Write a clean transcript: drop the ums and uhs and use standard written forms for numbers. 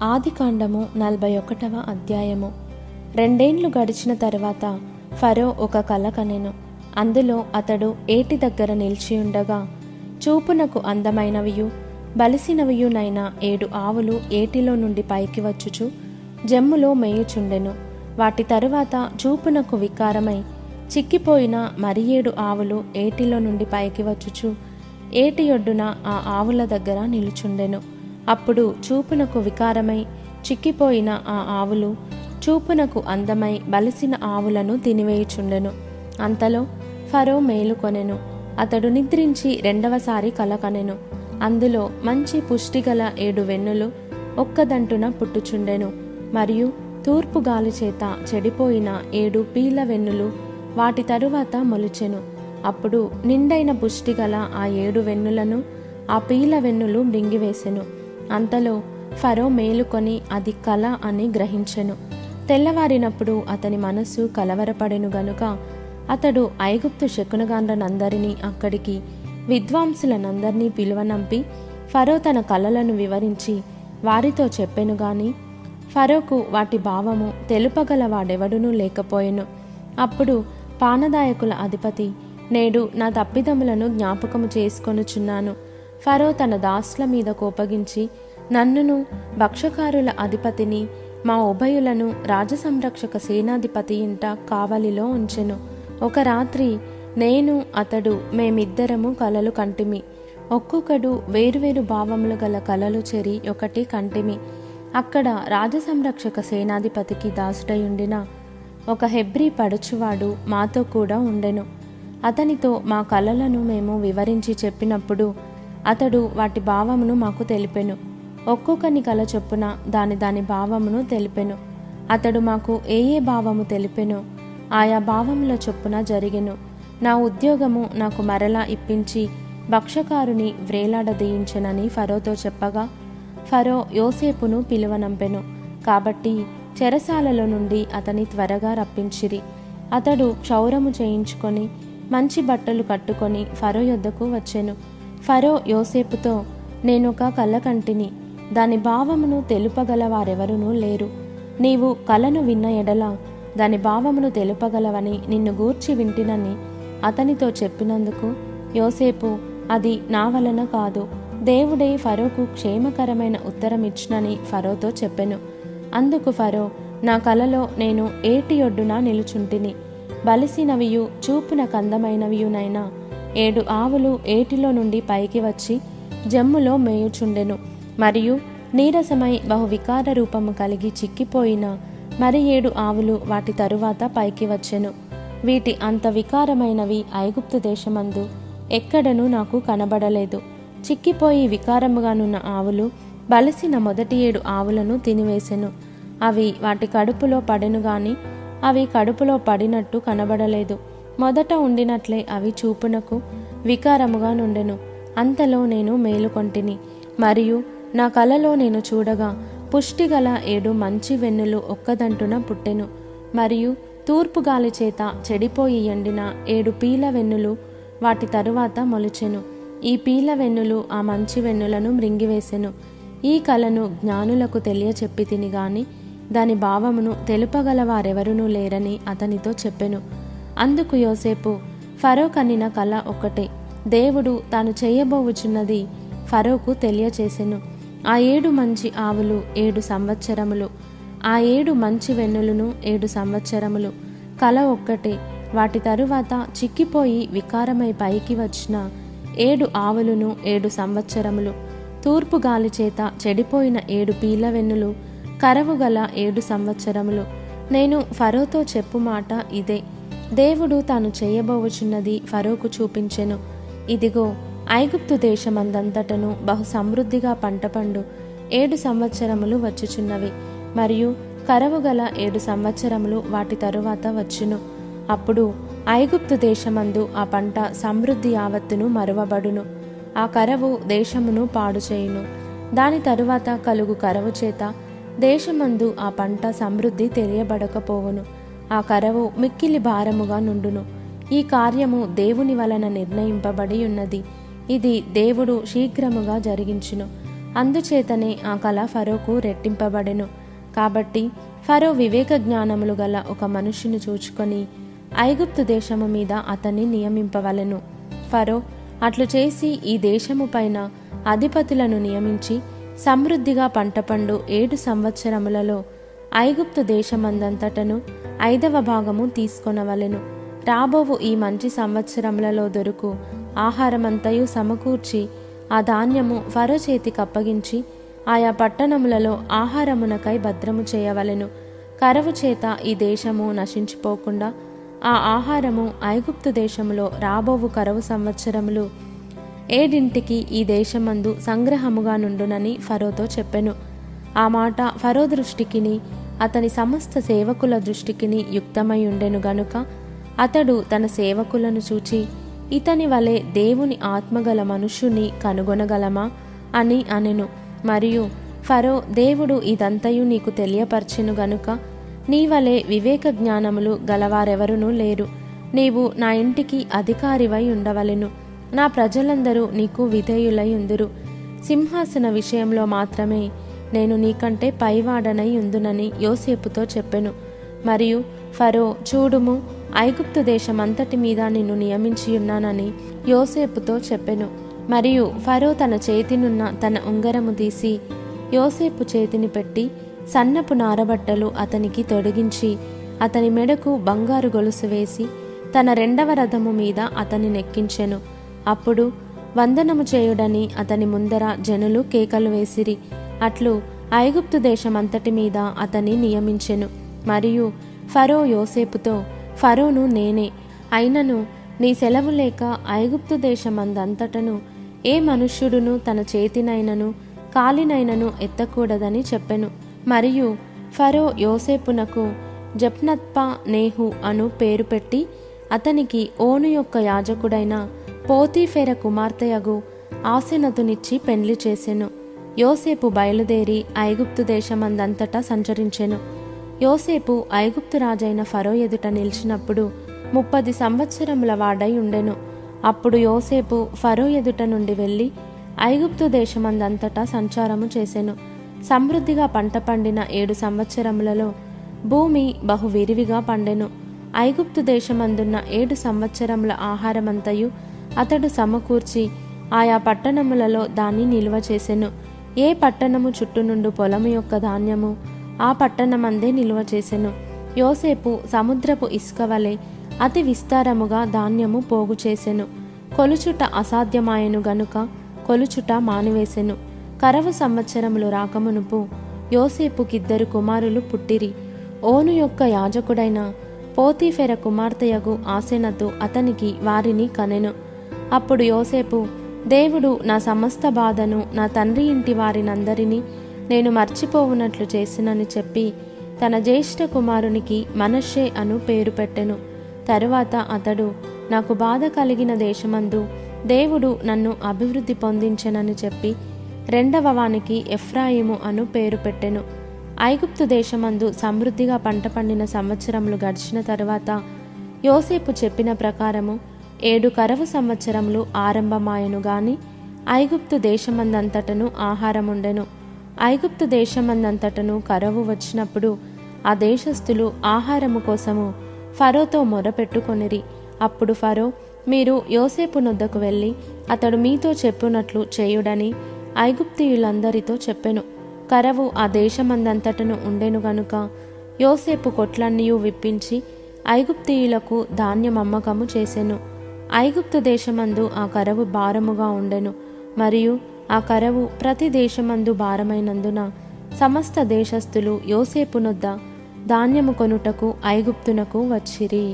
ఆదికాండము 41వ అధ్యాయము. 2 ఏండ్లు గడిచిన తరువాత ఫరో ఒక కల కనెను. అందులో అతడు ఏటి దగ్గర నిలిచియుండగా చూపునకు అందమైనవియు బలిసినవియునైన 7 ఆవులు ఏటిలో నుండి పైకి వచ్చుచు జమ్ములో మేయుచుండెను. వాటి తరువాత చూపునకు వికారమై చిక్కిపోయిన మరి 7 ఆవులు ఏటిలో నుండి పైకి వచ్చుచు ఏటి ఒడ్డున ఆ ఆవుల దగ్గర నిలుచుండెను. అప్పుడు చూపునకు వికారమై చిక్కిపోయిన ఆ ఆవులు చూపునకు అందమై బలిసిన ఆవులను తినివేయుచుండెను. అంతలో ఫరో మేలుకొనెను. అతడు నిద్రించి 2వసారి కల కనెను. అందులో మంచి పుష్టిగల 7 వెన్నులు ఒక్కదంటున పుట్టుచుండెను. మరియు తూర్పు గాలి చేత చెడిపోయిన 7 పీల వెన్నులు వాటి తరువాత మొలిచెను. అప్పుడు నిండైన పుష్టిగల ఆ 7 వెన్నులను ఆ పీల వెన్నులు మృంగివేసెను. అంతలో ఫరో మేలుకొని అది కల అని గ్రహించెను. తెల్లవారినప్పుడు అతని మనస్సు కలవరపడెను గనుక అతడు ఐగుప్తు శకునగాండ్రనందరినీ అక్కడికి విద్వాంసులనందరినీ పిలువనంపి ఫరో తన కలలను వివరించి వారితో చెప్పెను గాని ఫరోకు వాటి భావము తెలుపగల వాడెవడునూ లేకపోయెను. అప్పుడు పానదాయకుల అధిపతి, నేడు నా తప్పిదములను జ్ఞాపకము చేసుకొనుచున్నాను. ఫరో తన దాసుల మీద కోపగించి నన్నును భక్షకారుల అధిపతిని మా ఉభయులను రాజసంరక్షక సేనాధిపతి ఇంట కావలిలో ఉంచెను. ఒక రాత్రి నేను అతడు మేమిద్దరము కలలు కంటిమి. ఒక్కొక్కడు వేరువేరు భావములు గల కలలు చెరి ఒకటి కంటిమి. అక్కడ రాజసంరక్షక సేనాధిపతికి దాసుడయుండిన ఒక హెబ్రీ పడుచువాడు మాతో కూడా ఉండెను. అతనితో మా కలలను మేము వివరించి చెప్పినప్పుడు అతడు వాటి భావమును మాకు తెలిపెను. ఒక్కొక్కని కల చొప్పున దాని భావమును తెలిపెను. అతడు మాకు ఏ భావము తెలిపెనో ఆయా భావముల చొప్పున జరిగెను. నా ఉద్యోగము నాకు మరలా ఇప్పించి భక్షకారుని వ్రేలాడదీయించెనని ఫరోతో చెప్పగా ఫరో యోసేపును పిలువనంపెను. కాబట్టి చెరసాలలో నుండి అతని త్వరగా రప్పించిరి. అతడు క్షౌరము చేయించుకొని మంచి బట్టలు కట్టుకొని ఫరో యొద్దకు వచ్చెను. ఫరో యోసేపుతో, నేనొక కల కంటిని, దాని భావమును తెలుపగల వారెవరునూ లేరు. నీవు కలను విన్న ఎడల దాని భావమును తెలుపగలవని నిన్ను గూర్చి వింటినని అతనితో చెప్పినందుకు యోసేపు, అది నా వలన కాదు, దేవుడే ఫరోకు క్షేమకరమైన ఉత్తరమిచ్చునని ఫరోతో చెప్పెను. అందుకు ఫరో, నా కలలో నేను ఏటి ఒడ్డున నిలుచుంటిని. బలిసినవియు చూపున కందమైనవియునైనా 7 ఆవులు ఏటిలో నుండి పైకి వచ్చి జమ్ములో మేయుచుండెను. మరియు నీరసమై బహు వికార రూపము కలిగి చిక్కిపోయిన మరి 7 ఆవులు వాటి తరువాత పైకి వచ్చెను. వీటి అంత వికారమైనవి ఐగుప్తు దేశమందు ఎక్కడనూ నాకు కనబడలేదు. చిక్కిపోయి వికారముగానున్న ఆవులు బలిసిన మొదటి 7 ఆవులను తినివేసెను. అవి వాటి కడుపులో పడెను గాని అవి కడుపులో పడినట్టు కనబడలేదు. మొదట ఉండినట్లే అవి చూపునకు వికారముగా నుండెను. అంతలో నేను మేలుకొంటిని. మరియు నా కలలో నేను చూడగా పుష్టిగల 7 మంచి వెన్నులు ఒక్కదంటున పుట్టెను. మరియు తూర్పు గాలి చేత చెడిపోయి ఎండిన 7 పీల వెన్నులు వాటి తరువాత మొలిచెను. ఈ పీల వెన్నులు ఆ మంచి వెన్నులను మృంగివేసెను. ఈ కలను జ్ఞానులకు తెలియచెప్పి తిని గాని దాని భావమును తెలుపగల వారెవరునూ లేరని అతనితో చెప్పెను. అందుకు యోసేపు, ఫరో కనిన కల ఒక్కటే, దేవుడు తాను చేయబోవుచున్నది ఫరోకు తెలియచేసెను. ఆ 7 మంచి ఆవులు 7 సంవత్సరములు, ఆ 7 మంచి వెన్నులను 7 సంవత్సరములు. కల ఒక్కటే. వాటి తరువాత చిక్కిపోయి వికారమై పైకి వచ్చిన 7 ఆవులను 7 సంవత్సరములు. తూర్పు గాలి చేత చెడిపోయిన 7 పీల వెన్నులు కరవు గల 7 సంవత్సరములు. నేను ఫరోతో చెప్పు మాట ఇదే. దేవుడు తాను చేయబోవుచున్నది ఫరోకు చూపించెను. ఇదిగో, ఐగుప్తు దేశమందంతటను బహు సమృద్ధిగా పంటపండు 7 సంవత్సరములు వచ్చుచున్నవి. మరియు కరవు గల 7 సంవత్సరములు వాటి తరువాత వచ్చును. అప్పుడు ఐగుప్తు దేశమందు ఆ పంట సమృద్ధి యావత్తును మరువబడును. ఆ కరవు దేశమును పాడు చేయును. దాని తరువాత కలుగు కరవు చేత దేశమందు ఆ పంట సమృద్ధి తెలియబడకపోవును. ఆ కరవు మిక్కిలి భారముగా నుండును. ఈ కార్యము దేవుని వలన నిర్ణయింపబడి ఉన్నది. ఇది దేవుడు శీఘ్రముగా జరిగించును. అందుచేతనే ఆ కళ ఫరోకు రెట్టింపబడెను. కాబట్టి ఫరో వివేక జ్ఞానములు గల ఒక మనుష్యుని చూచుకొని ఐగుప్తు దేశము మీద అతన్ని నియమింపవలెను. ఫరో అట్లు చేసి ఈ దేశము పైన అధిపతులను నియమించి సమృద్ధిగా పంట పండు 7 సంవత్సరములలో ఐగుప్తు దేశమందంతటను 5వ భాగము తీసుకొనవలెను. రాబోవు ఈ మంచి సంవత్సరములలో దొరుకు ఆహారమంతయు సమకూర్చి ఆ ధాన్యము ఫరో చేతికి అప్పగించి ఆయా పట్టణములలో ఆహారమునకై భద్రము చేయవలెను. కరవు చేత ఈ దేశము నశించిపోకుండా ఆ ఆహారము ఐగుప్తు దేశములో రాబోవు కరవు సంవత్సరములు 7 ఈ దేశమందు సంగ్రహముగా నుండునని ఫరోతో చెప్పెను. ఆ మాట ఫరో దృష్టికిని అతని సమస్త సేవకుల దృష్టికిని యుక్తమై ఉండెను గనుక అతడు తన సేవకులను చూచి, ఇతని వలె దేవుని ఆత్మగల మనుష్యుని కనుగొనగలమా అని అనెను. మరియు ఫరో, దేవుడు ఇదంతయు నీకు తెలియపరచెను గనుక నీ వలె వివేక జ్ఞానములు గలవారెవరునూ లేరు. నీవు నా ఇంటికి అధికారివై ఉండవలెను. నా ప్రజలందరూ నీకు విధేయులై ఉందురు. సింహాసన విషయంలో మాత్రమే నేను నీకంటే పైవాడనై ఉందునని యోసేపుతో చెప్పెను. మరియు ఫరో, చూడుము, ఐగుప్తు దేశమంతటి మీద నిన్ను నియమించియున్నానని యోసేపుతో చెప్పెను. మరియు ఫరో తన చేతినున్న తన ఉంగరము తీసి యోసేపు చేతిని పెట్టి సన్నపు నారబట్టలు అతనికి తొడిగించి అతని మెడకు బంగారు గొలుసు వేసి తన 2వ రథము మీద అతని నెక్కించెను. అప్పుడు వందనము చేయుడని అతని ముందర జనులు కేకలు వేసిరి. అట్లు ఐగుప్తు దేశమంతటి మీద అతని నియమించెను. మరియు ఫరో యోసేపుతో, ఫరోను నేనే, అయినను నీ సెలవు లేక ఐగుప్తు దేశమందంతటను ఏ మనుష్యుడును తన చేతినైనను కాలినైనను ఎత్తకూడదని చెప్పెను. మరియు ఫరో యోసేపునకు జప్నత్పా నేహు అను పేరు పెట్టి అతనికి ఓను యొక్క యాజకుడైన పోతీఫెర కుమార్తెయగు ఆసెనతునిచ్చి పెండ్లి చేసెను. యోసేపు బయలుదేరి ఐగుప్తు దేశమందంతటా సంచరించెను. యోసేపు ఐగుప్తు రాజైన ఫరో ఎదుట నిలిచినప్పుడు 30 సంవత్సరముల వాడై ఉండెను. అప్పుడు యోసేపు ఫరో ఎదుట నుండి వెళ్ళి ఐగుప్తు దేశమందంతటా సంచారము చేసెను. సమృద్ధిగా పంట పండిన 7 సంవత్సరములలో భూమి బహు విరివిగా పండెను. ఐగుప్తు దేశమందున్న 7 సంవత్సరముల ఆహారమంతయు అతడు సమకూర్చి ఆయా పట్టణములలో దాన్ని నిల్వ చేసెను. ఏ పట్టణము చుట్టునుండు పొలము యొక్క ధాన్యము ఆ పట్టణమందే నిల్వ చేసెను. యోసేపు సముద్రపు ఇసుక వలె అతి విస్తారముగా ధాన్యము పోగు చేసెను. కొలుచుట అసాధ్యమాయెను గనుక కొలుచుట మానివేసెను. కరవు సంవత్సరములు రాకమునుపు యోసేపుకిద్దరు కుమారులు పుట్టిరి. ఓను యొక్క యాజకుడైన పోతీఫెర కుమార్తెయగు ఆసెనతు అతనికి వారిని కనెను. అప్పుడు యోసేపు, దేవుడు నా సమస్త బాధను నా తండ్రి ఇంటి వారినందరినీ నేను మర్చిపోవునట్లు చేసినని చెప్పి తన జ్యేష్ఠ కుమారునికి మనష్షే అను పేరు పెట్టెను. తరువాత అతడు, నాకు బాధ కలిగిన దేశమందు దేవుడు నన్ను అభివృద్ధి పొందించెనని చెప్పి 2వ వానికి ఎఫ్రాయిము అను పేరు పెట్టెను. ఐగుప్తు దేశమందు సమృద్ధిగా పంట పండిన సంవత్సరములు గడిచిన తరువాత యోసేపు చెప్పిన ప్రకారము 7 కరవు సంవత్సరములు ఆరంభమాయెను గాని ఐగుప్తు దేశమందంతటను ఆహారముండెను. ఐగుప్తు దేశమందంతటను కరవు వచ్చినప్పుడు ఆ దేశస్థులు ఆహారము కోసము ఫరోతో మొరపెట్టుకొనిరి. అప్పుడు ఫరో, మీరు యోసేపు నొద్దకు వెళ్ళి అతడు మీతో చెప్పునట్లు చేయుడని ఐగుప్తీయులందరితో చెప్పెను. కరవు ఆ దేశమందంతటను ఉండెను గనుక యోసేపు కొట్లన్నీయు విప్పించి ఐగుప్తీయులకు ధాన్యమమ్మకము చేసెను. ఐగుప్తు దేశమందు ఆ కరవు భారముగా ఉండెను. మరియు ఆ కరవు ప్రతి దేశమందు భారమైనందున సమస్త దేశస్థులు యోసేపు నొద్ద ధాన్యము కొనుటకు ఐగుప్తునకు వచ్చిరి.